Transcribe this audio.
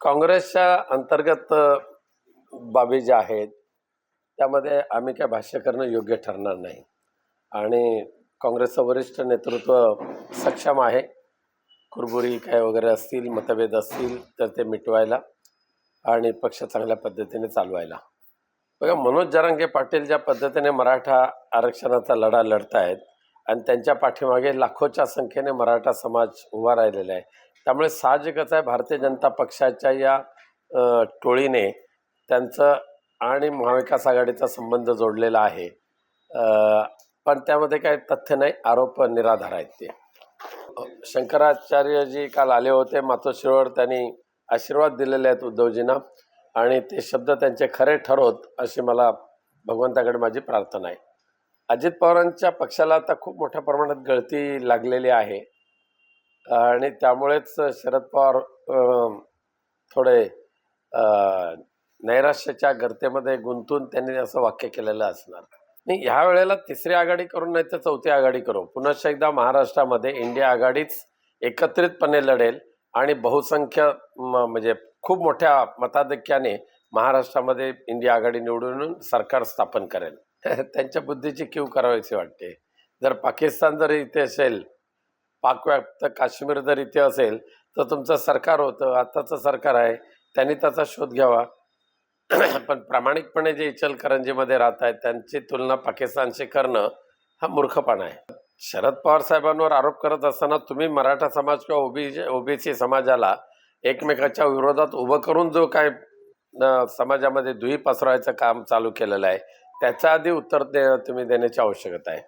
काँग्रेसच्या अंतर्गत बाबी ज्या आहेत त्यामध्ये आम्ही काय भाष्य करणं योग्य ठरणार नाही आणि काँग्रेसचं वरिष्ठ नेतृत्व सक्षम आहे. कुरबुरी काय वगैरे असतील, मतभेद असतील तर ते मिटवायला आणि पक्ष चांगल्या पद्धतीने चालवायला. बघा, मनोज जरांगे पाटील ज्या पद्धतीने मराठा आरक्षणाचा लढा लढतायत आणि त्यांच्या पाठीमागे लाखोच्या संख्येने मराठा समाज उभा राहिलेला आहे. त्यामुळे साहजिकच आहे भारतीय जनता पक्षाच्या या टोळीने त्यांचं आणि महाविकास आघाडीचा संबंध जोडलेला आहे. पण त्यामध्ये काही तथ्य नाही, आरोप निराधार आहेत. ते शंकराचार्यजी काल आले होते मातोश्रीवर, त्यांनी आशीर्वाद दिलेले आहेत उद्धवजींना आणि ते शब्द त्यांचे खरे ठरोत अशी मला भगवंताकडे माझी प्रार्थना आहे. अजित पवारांच्या पक्षाला आता खूप मोठ्या प्रमाणात गळती लागलेली आहे आणि त्यामुळेच शरद पवार थोडे नैराश्याच्या गर्तेमध्ये गुंतून त्यांनी असं वाक्य केलेलं असणार. नाही, ह्या वेळेला तिसरी आघाडी करून नाही तर चौथी आघाडी करू. पुन्हा एकदा महाराष्ट्रामध्ये इंडिया आघाडीच एकत्रितपणे लढेल आणि बहुसंख्य म्हणजे खूप मोठ्या मताधिक्याने महाराष्ट्रामध्ये इंडिया आघाडी निवडून सरकार स्थापन करेल. त्यांच्या बुद्धीची कीव करावीशी वाटते. जर पाकिस्तान जर इथे असेल, पाकव्याप्त काश्मीर जर इथे असेल तर तुमचं सरकार होतं, आताचं सरकार आहे, त्यांनी त्याचा शोध घ्यावा. पण प्रामाणिकपणे जे इचलकरंजीमध्ये राहत आहेत त्यांची तुलना पाकिस्तानशी करणं हा मूर्खपणा आहे. शरद पवार साहेबांवर आरोप करत असताना तुम्ही मराठा समाज किंवा ओबीसी समाजाला एकमेकाच्या विरोधात उभं करून जो काय समाजामध्ये दुही पसरवायचं काम चालू केलेलं आहे त्याच्या आधी उत्तर तुम्ही देण्याची आवश्यकता आहे.